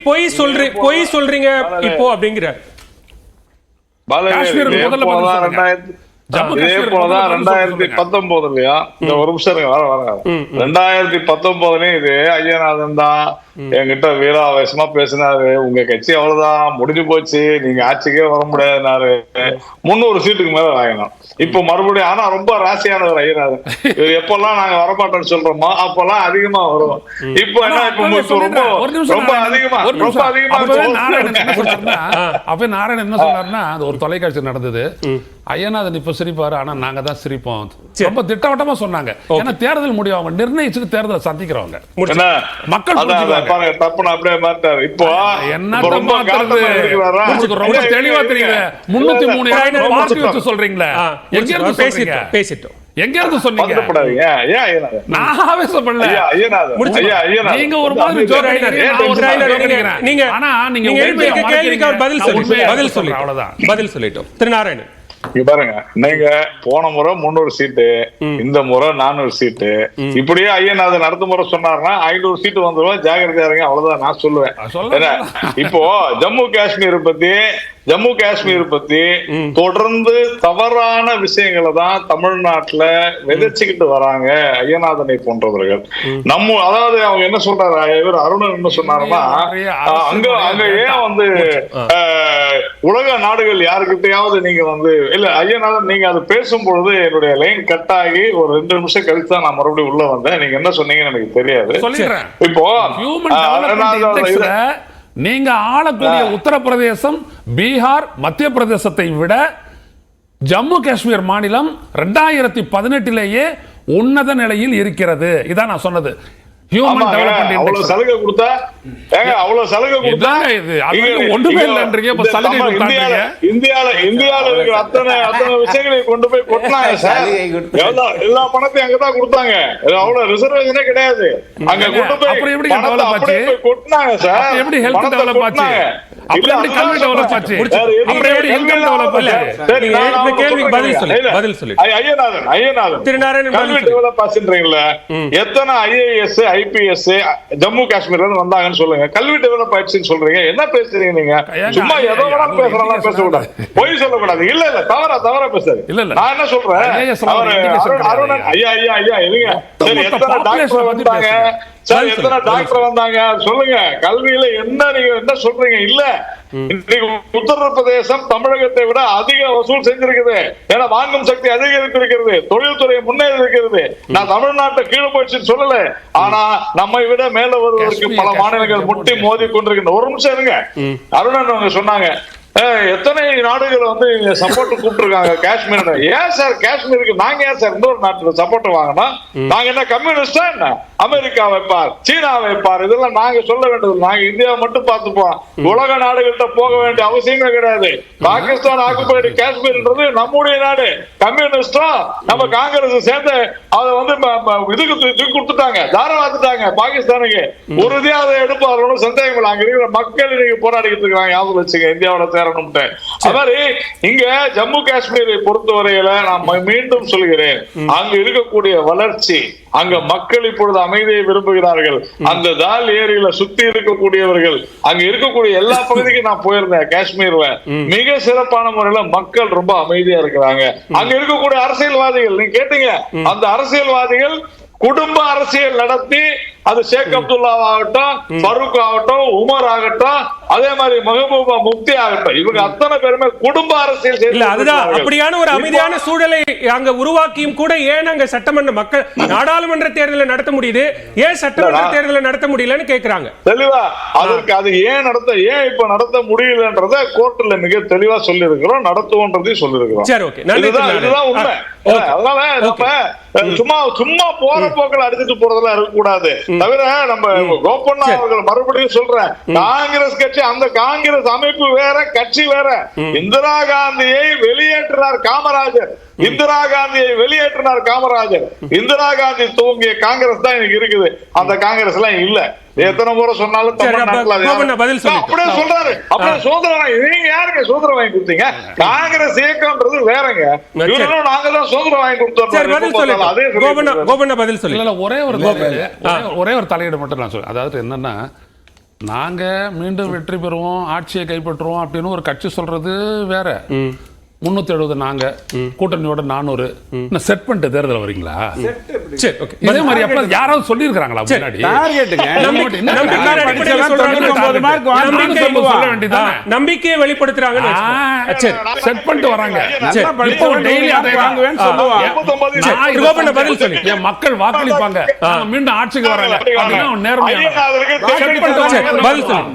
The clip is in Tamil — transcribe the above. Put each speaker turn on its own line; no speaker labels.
பொய் சொல்றீங்க இப்போ அப்படிங்கிற
இதே போலதான் 2019 இந்த ஒரு நிமிஷம் 2019 இதே ஐயநாதன் தான் என்கிட்ட வீராவேசமா பேசினாரு. உங்க கட்சி அவ்வளவுதான் முடிஞ்சு போச்சு, நீங்க ஆட்சிக்கே வர முடியாதுனாரு. 300 சீட்டுக்கு மேல வாங்கினோம். இப்ப மறுபடியும் ஆனா ரொம்ப ராசியானவர் ஐயநாதன். எப்பெல்லாம் நாங்க வரமாட்டோம்னு சொல்றோமோ அப்பெல்லாம் அதிகமா வருவோம். இப்ப என்ன ரொம்ப அதிகமா
அப்ப நாராயணன் என்ன சொன்னாருன்னா, அது ஒரு தொலைக்காட்சி நடந்தது. ஐயநாதன் இப்ப சிரிப்பாரு, ஆனா நாங்க தான் சிரிப்போம். ரொம்ப திட்டவட்டமா சொன்னாங்க. ஏன்னா தேர்தல் முடிவு அவங்க நிர்ணயிச்சுட்டு தேர்தலை சந்திக்கிறவங்க மக்கள்
தப்புன்னு அப்படியே மாட்டாரு. இப்போ
என்ன ரொம்ப தெளிவா தெரியுது. 303 வச்சு சொல்றீங்களா? எங்க இருந்து பேசிட்டோம், எங்க இருந்து சொன்னீங்க? நான் ஆவேசப்படல. நீங்க ஒரு மாதிரி
நீங்க ஆனா நீங்க கேள்விக்கு பதில் சொல்லிட்டோம். திரு நாராயணன்
பாருங்க, நீங்க போன முறை 300 சீட்டு, இந்த முறை 400 சீட்டு, இப்படியே ஐயநாதன் அடுத்த முறை சொன்னாருன்னா 500 சீட்டு வந்துடும், ஜாகிரதையா இருங்க, அவ்வளவுதான் நான் சொல்லுவேன். இப்போ ஜம்மு காஷ்மீர் பத்தி தொடர்ந்து தவறான விஷயங்களை தான் தமிழ்நாட்டுல விதைச்சுக்கிட்டு வராங்க ஐயநாதனை போன்றவர்கள். அதாவது அவங்க என்ன சொல்றாரு, இவர் அருணன் என்ன சொன்னாருன்னா, அங்க ஏன் வந்து உலக நாடுகள் யாருக்கிட்டையாவது நீங்க வந்து இல்ல ஐயநாதன் நீங்க அது பேசும்பொழுது என்னுடைய லைன் கட் ஆகி ஒரு 2 நிமிஷம் கழிச்சு தான் நான் மறுபடியும் உள்ள வந்தேன். நீங்க என்ன சொன்னீங்கன்னு எனக்கு தெரியாது. இப்போ
நீங்க ஆளக்கூடிய உத்தரப்பிரதேசம், பீகார், மத்திய பிரதேசத்தை விட ஜம்மு காஷ்மீர் மாநிலம் 2018 உன்னத நிலையில் இருக்கிறது. இதான் நான் சொன்னது.
அவ்வளவு சலுகை கொடுத்தா
ஒண்ணுமே இல்லைன்றீங்க.
இந்தியால இருக்கிற அத்தனை விஷயங்களை கொண்டு போய் கொட்டினாங்க சார். எல்லா பணத்தையும் அங்கதான் கொடுத்தாங்க. அவ்வளவு ரிசர்வேஷனே கிடையாது. அங்க கொண்டு போய் கொட்டினாங்க சார்.
எப்படி ஹெல்த் டெவலப் ஆச்சு? அப்புறம் எப்படி கல்வி டெவலப் ஆச்சு? அப்புறம் எப்படி இன்கம் டெவலப் ஆச்சு?
இந்த கேள்விக்கு பதில் சொல்லு.
ஐயநாதன்
திரு நாராயணன்
கல்வி டெவலப் ஆச்சுன்றீங்களா? எத்தனை ஐஏஎஸ் ஐபிஎஸ் ஜம்மு காஷ்மீர்ல இருந்து வந்தாங்கன்னு சொல்லுங்க. கல்வி டெவலப் ஆயிடுச்சுன்னு சொல்றீங்க. என்ன பேசுறீங்க நீங்க? சும்மா ஏதோ பேசுறதெல்லாம் பேசக்கூடாது, பொய் சொல்லக்கூடாது. இல்ல தவறா பேசுறது. நான் என்ன சொல்றேன், அருணன் ஐயா எதுங்க சரி, எத்தனை டாக்டர் வந்தாங்க சார், எத்தனை டாக்டர் வந்தாங்க சொல்லுங்க. கல்வியில நீங்க என்ன சொல்றீங்க? இல்ல, இன்றைக்கு உத்தரப்பிரதேசம் தமிழகத்தை விட அதிக வசூல் செஞ்சிருக்குது. ஏன்னா வாங்கும் சக்தி அதிகரித்திருக்கிறது, தொழில்துறை முன்னேறி இருக்கிறது. நான் தமிழ்நாட்டை கீழே போயிடுச்சுன்னு சொல்லல, ஆனா நம்மை விட மேல வருவதற்கு பல மாநிலங்கள் முட்டி மோதி கொண்டிருக்கின்ற. ஒரு நிமிஷம் இருங்க. அருணன் அவங்க சொன்னாங்க, எத்தனை நாடுகள் வந்து சப்போர்ட் கூப்பிட்டுருக்காங்க காஷ்மீர். ஏன் சார் காஷ்மீருக்கு நாங்க ஏன் சார் இன்னொரு நாட்டுல சப்போர்ட் வாங்கணும்? நாங்க என்ன கம்யூனிஸ்டா என்ன? அமெரிக்கா வைப்பார், சீனா வைப்பார், இதெல்லாம் நாங்க சொல்ல வேண்டியது. நாங்க இந்தியாவை மட்டும் பார்த்துப்போம். உலக நாடுகள்கிட்ட போக வேண்டிய அவசியமே கிடையாது. பாகிஸ்தான் ஆக்குபைடு காஷ்மீர்ன்றது நம்முடைய நாடு. கம்யூனிஸ்டும் நம்ம காங்கிரஸ் சேர்ந்து அதை வந்து இதுக்கு தூக்கி கொடுத்துட்டாங்க, தாராளத்துட்டாங்க பாகிஸ்தானுக்கு. உறுதியா அதை எடுப்பார்கள், சந்தேகம் இல்லை. அங்க இருக்கிற மக்கள் இன்னைக்கு போராடிக்கிட்டு இருக்காங்க. ஞாபகம் வச்சுங்க, இந்தியாவோட சேரணும். அது மாதிரி இங்க ஜம்மு காஷ்மீரை பொறுத்தவரையில நான் மீண்டும் சொல்கிறேன், அங்க இருக்கக்கூடிய வளர்ச்சி, அங்க மக்கள் இப்பொழுது அமைதியை விரும்புகிறார்கள். அந்த தால் ஏரியில சுத்தி இருக்கக்கூடியவர்கள், அங்க இருக்கக்கூடிய எல்லா பகுதிக்கும் நான் போயிருந்தேன். காஷ்மீர்ல மிக சிறப்பான முறையில மக்கள் ரொம்ப அமைதியா இருக்கிறாங்க. அங்க இருக்கக்கூடிய அரசியல்வாதிகள், நீங்க கேட்டீங்க, அந்த அரசியல்வாதிகள் குடும்ப அரசியல் நடத்தி, அது ஷேக் அப்துல்லா ஆகட்டும், ஃபருக் ஆகட்டும், உமர் ஆகட்டும், அதே மாதிரி மெஹபூபா முஃப்தி ஆகட்டும், இவங்க அத்தனை பேருமே குடும்ப அரசியல்
இல்ல. அதுதான் அப்படியான ஒரு அமைதியான சூழலை அங்க உருவாக்கியும் கூட ஏன் அங்க சட்டமன்ற மக்கள் நாடாளுமன்ற தேர்தலை நடத்த முடியுது, ஏன் சட்டமன்ற தேர்தலை நடத்த முடியலன்னு கேக்குறாங்க.
தெளிவா அதற்கு அது ஏன் இப்ப நடத்த முடியலன்றத கோர்ட்ல மிக தெளிவா சொல்லி இருக்கிறோம், நடத்துவோன்றதையும் சொல்லி இருக்கிறோம்.
சரி, ஓகே,
இதுதான் உண்மை. அதனால நம்ம சும்மா போற போக்கள் அடிச்சுட்டு போறதெல்லாம் இருக்கக்கூடாது. தவிர நம்ம கோபண்ணா அவர்கள் மறுபடியும் சொல்றேன், காங்கிரஸ் கட்சி, அந்த காங்கிரஸ் அமைப்பு வேற, கட்சி வேற. இந்திரா காந்தியை வெளியேற்றினார் காமராஜர். இந்திரா காந்தி துவங்கிய காங்கிரஸ் தான் எனக்கு இருக்குது. அந்த காங்கிரஸ் எல்லாம் இல்ல. எத்தனை முறை சொன்னாலும் அப்படியே சொல்றாரு. அப்படியே சுதந்திரம் நீங்க யாருங்க சுதந்திரம் வாங்கி கொடுத்தீங்க? காங்கிரஸ் இயக்கம்ன்றது வேறங்க. நாங்க தான் சுதந்திரம் வாங்கி கொடுத்தோம்.
ஒரே ஒரு தலையீடு மட்டும் நான் சொல்றேன். அதாவது என்னன்னா, நாங்க மீண்டும் வெற்றி பெறுவோம், ஆட்சியை கைப்பற்றுவோம் அப்படின்னு ஒரு கட்சி சொல்றது வேற. 370 நாங்க, கூட்டணியோட 400 செட் பண்ணிட்டு தேர்தல் வரீங்களா?
சரி, ஓகே.
இதே மாதிரி அப்ப யாராவது சொல்லியிருக்காங்களா முன்னாடி?
நம்பிக்கையை வெளிப்படுத்துறாங்க.
செட் பண்ணிட்டு வராங்க. என் மக்கள் வாக்களிப்பாங்க, மீண்டும் ஆட்சிக்கு வராங்க.
பதில் சொல்லு.